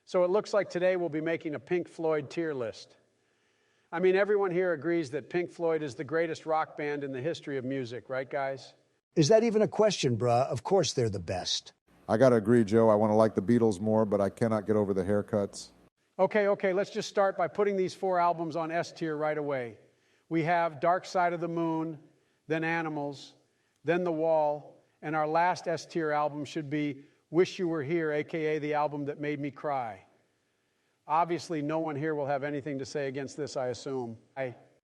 So it looks like today we'll be making a Pink Floyd tier list. I mean, everyone here agrees that Pink Floyd is the greatest rock band in the history of music, right, guys? Is that even a question, bruh? Of course they're the best. I gotta agree, Joe. I want to like the Beatles more, but I cannot get over the haircuts. Okay, let's just start by putting these 4 albums on S tier right away. We have Dark Side of the Moon, then Animals, then The Wall, and our last S tier album should be Wish You Were Here, aka the album that made me cry. Obviously, no one here will have anything to say against this, I assume.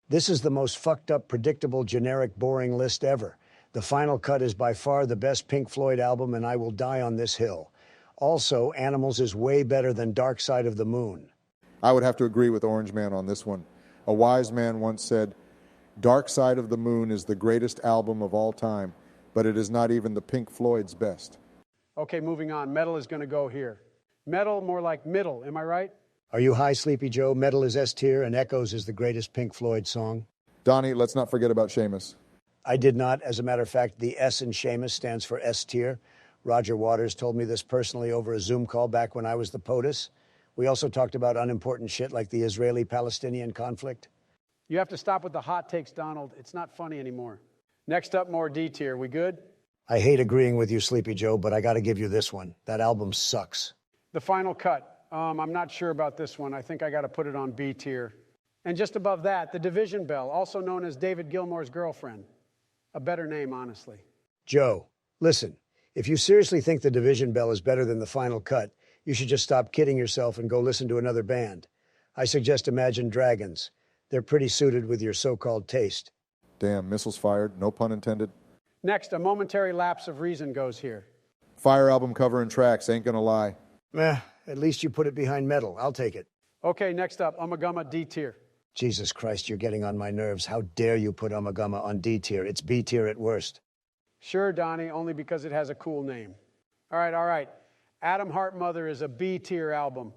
This is the most fucked up, predictable, generic, boring list ever. The Final Cut is by far the best Pink Floyd album, and I will die on this hill. Also, Animals is way better than Dark Side of the Moon. I would have to agree with Orange Man on this one. A wise man once said, Dark Side of the Moon is the greatest album of all time, but it is not even the Pink Floyd's best. Okay, moving on. Metal is going to go here. Metal, more like middle, am I right? Are you high, Sleepy Joe? Metal is S tier, and Echoes is the greatest Pink Floyd song. Donnie, let's not forget about Seamus. I did not. As a matter of fact, the S in Seamus stands for S tier. Roger Waters told me this personally over a Zoom call back when I was the POTUS. We also talked about unimportant shit like the Israeli-Palestinian conflict. You have to stop with the hot takes, Donald. It's not funny anymore. Next up, more D tier. We good? I hate agreeing with you, Sleepy Joe, but I got to give you this one. That album sucks. The Final Cut. I'm not sure about this one. I think I got to put it on B tier. And just above that, The Division Bell, also known as David Gilmour's Girlfriend. A better name, honestly. Joe, listen, if you seriously think The Division Bell is better than The Final Cut, you should just stop kidding yourself and go listen to another band. I suggest Imagine Dragons. They're pretty suited with your so-called taste. Damn, missiles fired, no pun intended. Next, a momentary lapse of reason goes here. Fire album cover and tracks, ain't gonna lie. Meh, at least you put it behind metal. I'll take it. Okay, next up, Ummagumma D tier. Jesus Christ, you're getting on my nerves. How dare you put Ummagumma on D tier? It's B tier at worst. Sure, Donnie, only because it has a cool name. All right. Atom Heart Mother is a B tier album.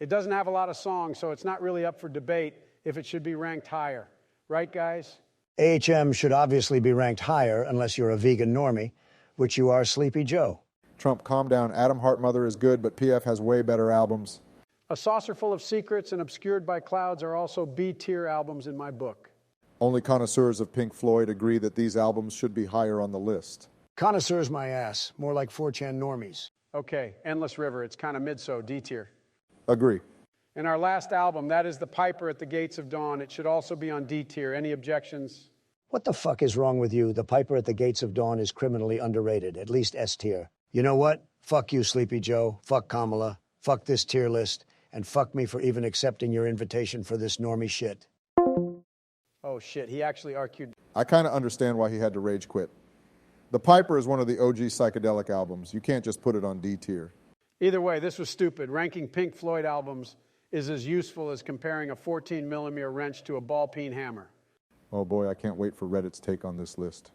It doesn't have a lot of songs, so it's not really up for debate if it should be ranked higher. Right, guys? AHM should obviously be ranked higher unless you're a vegan normie, which you are, Sleepy Joe. Trump, calm down. Atom Heart Mother is good, but PF has way better albums. A Saucer Full of Secrets and Obscured by Clouds are also B tier albums in my book. Only connoisseurs of Pink Floyd agree that these albums should be higher on the list. Connoisseurs my ass. More like 4chan normies. Okay, Endless River. It's kind of mid-so, D tier. Agree. And our last album, that is The Piper at the Gates of Dawn. It should also be on D tier. Any objections? What the fuck is wrong with you? The Piper at the Gates of Dawn is criminally underrated, at least S tier. You know what? Fuck you, Sleepy Joe. Fuck Kamala. Fuck this tier list. And fuck me for even accepting your invitation for this normie shit. Oh, shit. He actually argued. I kind of understand why he had to rage quit. The Piper is one of the OG psychedelic albums. You can't just put it on D tier. Either way, this was stupid. Ranking Pink Floyd albums is as useful as comparing a 14mm wrench to a ball-peen hammer. Oh boy, I can't wait for Reddit's take on this list.